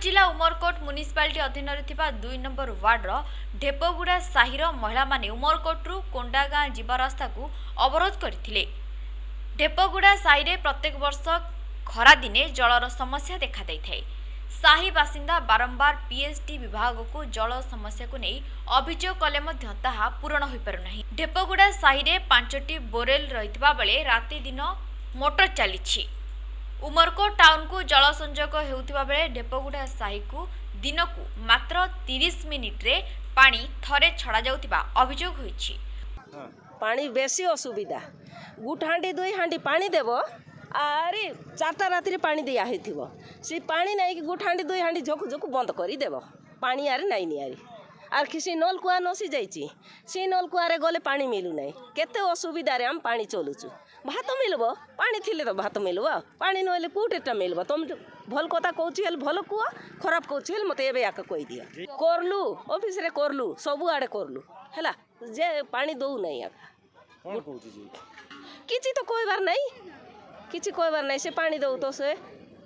जिला उमरकोट म्युनिसिपालिटी अधीन 2 नंबर वार्डर ढेपगुड़ा साहिर महिला माने उमरकोट्रु कोंडागाँ जीवा रास्ता को अवरोध करथिले। ढेपगुड़ा साहिरे प्रत्येक वर्ष खरा दिने जलर समस्या देखा दैथाय। साही बासिंदा बारंबार पीएचडी विभाग को जल समस्या को नहीं अभियोग कले मध्य ताहा पूरण होई पारु नाही। ढेपगुड़ा साहिरे 5टी बोरेल रहितबा बेले राति दिन मोटर चलीछि। उमरकोट टाउन को जल संजोग हेउथिबा बेले ढेपगुड़ा साही को दिन को मात्र 30 मिनिट रे पानी थरे छड़ा जाउथिबा अभियोग होईछि। पानी बेसी असुविधा गुट हांडी दुई हांडी पानी देव आरे 4टा राति पानी दिया हेथिबो से पानी नहीं कि गुट हांडी दुई हांडी झोकु झोकु बंद करी देव पानी आरे नहीं नियारी आर किसी नलकुआ नसी जाइछि से नलकुआरे गले पानी मिलु नहीं केते असुविधा रे हम पानी चलुछु। भात मिलबो पानी थिले तो भात मिलबो पानी नहले कोटेटा मिलबो तुम भल कथा कहछि हेल भल कुआ खराब कहछि हेल मते एबे आका कहि दिया करलु ऑफिस रे करलु सबु आडे करलु हैला जे पानी दउ नहीं आका कोन कहछि जी किछि तो कहबार नहीं किछि कहबार नहीं से पानी दउ तो से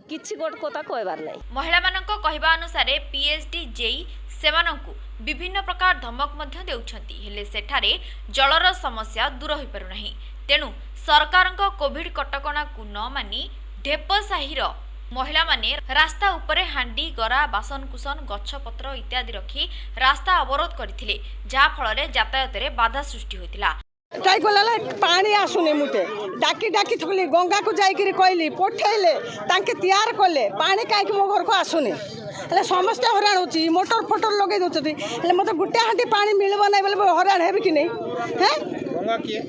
किछि गोट कथा कहबार नहीं। महिला मानक कहबा अनुसार पीएचडी जेई सेमानंकु विभिन्न प्रकार धमक मध्य देउछंती हेले सेठारे जलर समस्या दूर होई पारु नाही। तेनु सरकारक कोविड कटकणा को न मानी ढेप साहिर महिला माने रास्ता उपरे हांडी गरा बासन कुसन गछ पत्र इत्यादि रखी रास्ता अवरोध करथिले जहा फल यातायात रे बाधा सृष्टि होइतिला। टाइप पानी आसुनी मुटे डाकी डाकी थकली गंगा को जाइकरी कहली पठेले तांके तैयार कले पानी कहीं मो घर को आसुनी हेले समस्त हराण होची मोटर फोटर लगे दउछती हेले मते गुटे हांडी पानी मिलबो नै बोले हराण हेबी कि नै हैं गंगा किए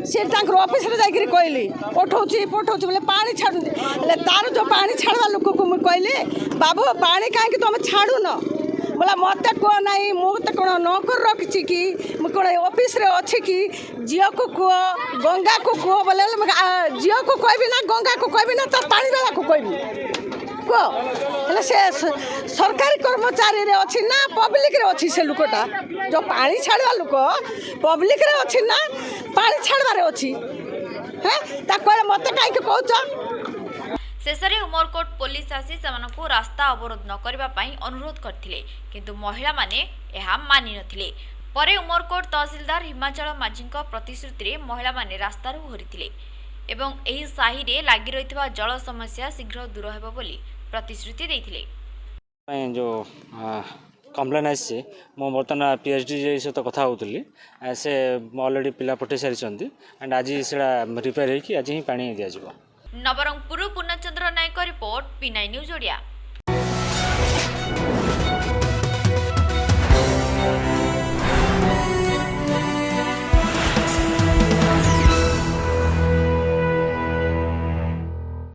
से तांकर ऑफिस रे जाइकरी कहली पठौची बोले पानी छाडु हेले तार जो पानी छाडवा लोक को कहली बाबू पानी कहीं तुम छाडु न बोला मत कह ना मुझे कौन नौकर रखी कि कौन ऑफिस रे अच्छी कि झील को कह गंगा को कह बोले झील को कहबी ना गंगा को कहबी ना तो पानी वाला को कहबी कह से सरकारी कर्मचारी रे अच्छी ना पब्लिक रे अच्छी से लुकटा जो पानी छाड़वा लोक पब्लिक रे अच्छी ना पानी छाड़बार अच्छी हैं मत कहीं कौच। शेषरे उमरकोट पुलिस आसी सेमानकु रास्ता अवरोध न करबा पई अनुरोध करथिले किंतु महिला माने एहा मानि नथिले। परे उमरकोट तहसीलदार हिमाचल माझीक प्रतिश्रुति रे महिला माने रास्तारु हरिथिले एवं एही साही रे लागि रहितबा जल समस्या शीघ्र दूर हेबो बोली प्रतिश्रुति दैथिले। जो कम्प्लेन आसी मो बर्तमान पीएचडी सहित कथा होउतली से ऑलरेडी पिला पठे सारी एंड आज सेडा रिपेयर होई आज ही पानी दिया जिवो। नवरंगपुर पूर्णचंद्र नायक रिपोर्ट P9 न्यूज ओडिया।